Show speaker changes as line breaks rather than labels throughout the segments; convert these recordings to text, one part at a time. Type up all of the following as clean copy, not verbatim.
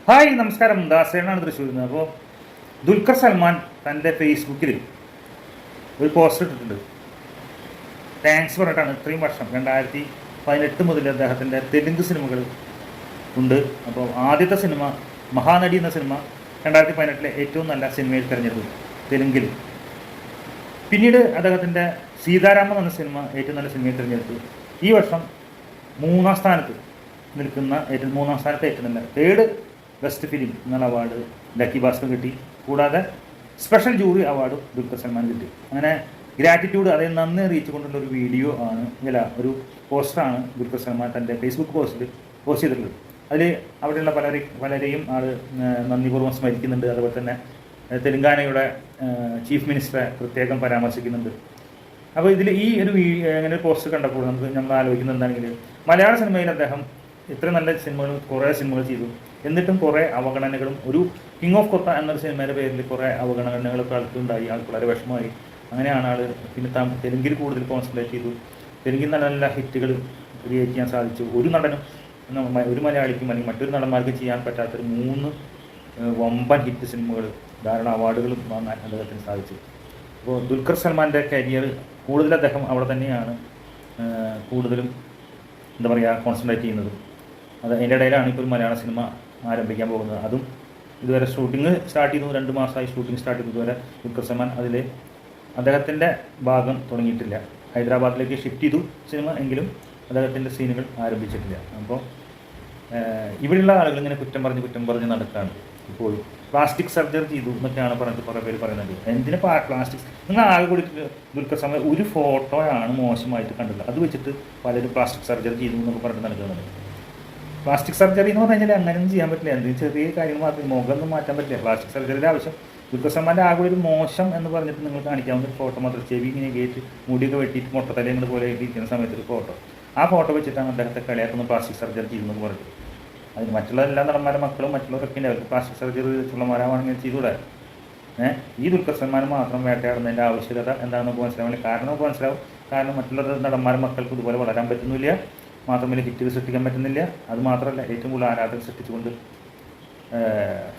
Hi നമസ്കാരം, ദാസേനാണ് തൃശ്ശൂരിൽ നിന്ന്. അപ്പോൾ ദുൽഖർ സൽമാൻ തൻ്റെ ഫേസ്ബുക്കിൽ ഒരു പോസ്റ്റ് ഇട്ടിട്ടുണ്ട്. താങ്ക്സ് പറഞ്ഞിട്ടാണ്. ഇത്രയും വർഷം 2018 മുതൽ അദ്ദേഹത്തിൻ്റെ തെലുങ്ക് സിനിമകൾ ഉണ്ട്. അപ്പോൾ ആദ്യത്തെ സിനിമ മഹാനടി എന്ന സിനിമ 2018 ഏറ്റവും നല്ല സിനിമയിൽ തിരഞ്ഞെടുത്തു തെലുങ്കിൽ. പിന്നീട് അദ്ദേഹത്തിൻ്റെ സീതാരാമൻ എന്ന സിനിമ ഏറ്റവും നല്ല സിനിമയിൽ തിരഞ്ഞെടുത്തു. ഈ വർഷം മൂന്നാം സ്ഥാനത്ത് ഏറ്റവും നല്ല തേർഡ് ബെസ്റ്റ് ഫിലിം എന്നുള്ള അവാർഡ് ലക്കി ഭാസ്കർ കിട്ടി. കൂടാതെ സ്പെഷ്യൽ ജൂറി അവാർഡും ദുൽഖർ സൽമാൻ കിട്ടി. അങ്ങനെ ഗ്രാറ്റിറ്റ്യൂഡ്, അതായത് നന്ദി അറിയിച്ചുകൊണ്ടുള്ള ഒരു വീഡിയോ ആണ്, ഒരു പോസ്റ്ററാണ് ദുൽഖർ സൽമാൻ തൻ്റെ ഫേസ്ബുക്ക് പോസ്റ്റ് ചെയ്തിട്ടുള്ളത്. അതിൽ അവിടെയുള്ള പലരെയും ആൾ നന്ദിപൂർവ്വം സ്മരിക്കുന്നുണ്ട്. അതുപോലെ തന്നെ തെലങ്കാനയുടെ ചീഫ് മിനിസ്റ്ററെ പ്രത്യേകം പരാമർശിക്കുന്നുണ്ട്. അപ്പോൾ ഇതിൽ ഈ ഒരു അങ്ങനെ ഒരു പോസ്റ്റ് കണ്ടപ്പോൾ നമ്മൾ ആലോചിക്കുന്നത് എന്താണെങ്കിൽ, മലയാള സിനിമയിൽ അദ്ദേഹം ഇത്ര നല്ല കുറേ സിനിമകൾ ചെയ്തു. എന്നിട്ടും കുറേ അവഗണനകളും, ഒരു കിങ് ഓഫ് കൊത്ത എന്നൊരു സിനിമയുടെ പേരിൽ കുറേ അവഗണനകളൊക്കെ ആൾക്കുണ്ടായി. ആൾക്ക് വളരെ വിഷമമായി. അങ്ങനെയാണ് ആൾ പിന്നെ തെലുങ്കിൽ കൂടുതൽ കോൺസെൻട്രേറ്റ് ചെയ്തു. തെലുങ്കിൽ നല്ല നല്ല ഹിറ്റുകൾ ക്രിയേറ്റ് ചെയ്യാൻ സാധിച്ചു. ഒരു നടനും, ഒരു മലയാളിക്കും അല്ലെങ്കിൽ മറ്റൊരു നടന്മാർക്ക് ചെയ്യാൻ പറ്റാത്തൊരു 3 വമ്പൻ ഹിറ്റ് സിനിമകൾ, ധാരാളം അവാർഡുകളും വാങ്ങാൻ അദ്ദേഹത്തിന് സാധിച്ചു. അപ്പോൾ ദുൽഖർ സൽമാൻ്റെ കരിയർ കൂടുതൽ അദ്ദേഹം അവിടെ തന്നെയാണ് കൂടുതലും കോൺസെൻട്രേറ്റ് ചെയ്യുന്നത്. അതിൻ്റെ ഇടയിലാണ് ഇപ്പോൾ ഒരു മലയാള സിനിമ ആരംഭിക്കാൻ പോകുന്നത്. അതും ഇതുവരെ ഷൂട്ടിംഗ് സ്റ്റാർട്ട് ചെയ്തു. 2 മാസമായി ഷൂട്ടിംഗ് സ്റ്റാർട്ട് ചെയ്തു. ഇതുവരെ ദുൽഖർ സൽമാൻ അതിൽ അദ്ദേഹത്തിൻ്റെ ഭാഗം തുടങ്ങിയിട്ടില്ല. ഹൈദരാബാദിലേക്ക് ഷിഫ്റ്റ് ചെയ്തു സിനിമ, എങ്കിലും അദ്ദേഹത്തിൻ്റെ സീനുകൾ ആരംഭിച്ചിട്ടില്ല. അപ്പോൾ ഇവിടെയുള്ള ആളുകൾ ഇങ്ങനെ കുറ്റം പറഞ്ഞ് നടക്കുകയാണ്. ഇപ്പോൾ പ്ലാസ്റ്റിക് സർജറി ചെയ്തു എന്നൊക്കെയാണ് കുറേ പേര് പറയുന്നത്. എന്തിനാ പ്ലാസ്റ്റിക്? നിങ്ങൾ ആകെ കൂടി ദുൽഖർ സൽമാൻ ഒരു ഫോട്ടോയാണ് മോശമായിട്ട് കണ്ടത്. അത് വെച്ചിട്ട് പലരും പ്ലാസ്റ്റിക് സർജറി ചെയ്തു എന്നൊക്കെ പറഞ്ഞിട്ട് നടക്കുന്നുണ്ട്. പ്ലാസ്റ്റിക് സർജറി എന്ന് പറഞ്ഞു കഴിഞ്ഞാൽ അങ്ങനെയൊന്നും ചെയ്യാൻ പറ്റില്ല. എന്തെങ്കിലും ചെറിയ കാര്യങ്ങൾ മാത്രമേ, മുഖമൊന്നും മാറ്റാൻ പറ്റില്ല. പ്ലാസ്റ്റിക് സർജറിയുടെ ആവശ്യം ദുൽഖർ സൽമാൻ്റെ ആകെ ഒരു മോശം എന്ന് പറഞ്ഞിട്ട് നിങ്ങൾ കാണിക്കാവുന്ന ഒരു ഫോട്ടോ മാത്രം, ചെവി ഇങ്ങനെ കയറ്റി മുടിയൊക്കെ വെട്ടിയിട്ട് മുട്ടത്തലയും പോലെ ഇരിക്കുന്ന സമയത്ത് ഒരു ഫോട്ടോ, ആ ഫോട്ടോ വെച്ചിട്ടാണ് അദ്ദേഹത്തെ കളിയാക്കുന്ന പ്ലാസ്റ്റിക് സർജറി ചെയ്യുന്നത് പറഞ്ഞിട്ട്. അതിന് മറ്റുള്ള എല്ലാ നടന്മാരുടെ മക്കളും മറ്റുള്ളവരൊക്കെ ഉണ്ട്, അവർക്ക് പ്ലാസ്റ്റിക് സർജറി ചുള്ളമാരാണെങ്കിൽ ചെയ്തുകൂടെ? ഈ ദുൽഖർ സൽമാൻ മാത്രം വേട്ടയാടുന്നതിൻ്റെ ആവശ്യകത എന്താണെന്ന് നമുക്ക് മനസ്സിലാവില്ല. കാരണം നമുക്ക് മനസ്സിലാവും. കാരണം മറ്റുള്ള നടന്മാരുടെ മക്കൾക്ക് ഇതുപോലെ വളരാൻ പറ്റുന്നില്ല, മാത്രമല്ല ഹിറ്റുകൾ സൃഷ്ടിക്കാൻ പറ്റുന്നില്ല. അതുമാത്രമല്ല, ഏറ്റവും കൂടുതൽ ആരാധന സൃഷ്ടിച്ചുകൊണ്ട്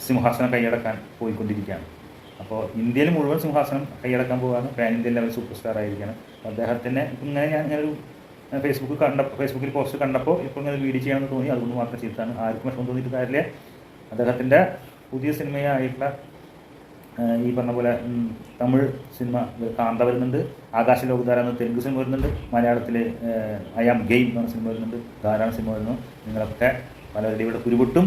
സിംഹാസനം കൈയടക്കാൻ പോയിക്കൊണ്ടിരിക്കുകയാണ്. അപ്പോൾ ഇന്ത്യയിൽ മുഴുവൻ സിംഹാസനം കൈയടക്കാൻ പോകാണ്. Pan Indian level super star ആയിരിക്കുകയാണ്. അദ്ദേഹത്തിനെ ഇപ്പം ഞാനൊരു ഫേസ്ബുക്കിൽ പോസ്റ്റ് കണ്ടപ്പോൾ ഇപ്പോൾ ഇങ്ങനെ വീഡിയോ ചെയ്യാമെന്ന് തോന്നി. അതുകൊണ്ട് മാത്രം ചെയ്താണ്. ആർക്കും വിഷമം തോന്നിയിട്ട് കാര്യമില്ല. അദ്ദേഹത്തിൻ്റെ പുതിയ സിനിമയായിട്ടുള്ള ഈ പറഞ്ഞ പോലെ തമിഴ് സിനിമ കാന്ത വരുന്നുണ്ട്, ആകാശലോകധാര എന്ന തെലുങ്ക് സിനിമ വരുന്നുണ്ട്, മലയാളത്തിൽ ഐ ആം ഗെയിം എന്ന സിനിമ വരുന്നുണ്ട്, ധാരാളം സിനിമ വരുന്നു. നിങ്ങളൊക്കെ പലരുടെയും ഇവിടെ കുരുപൊട്ടും.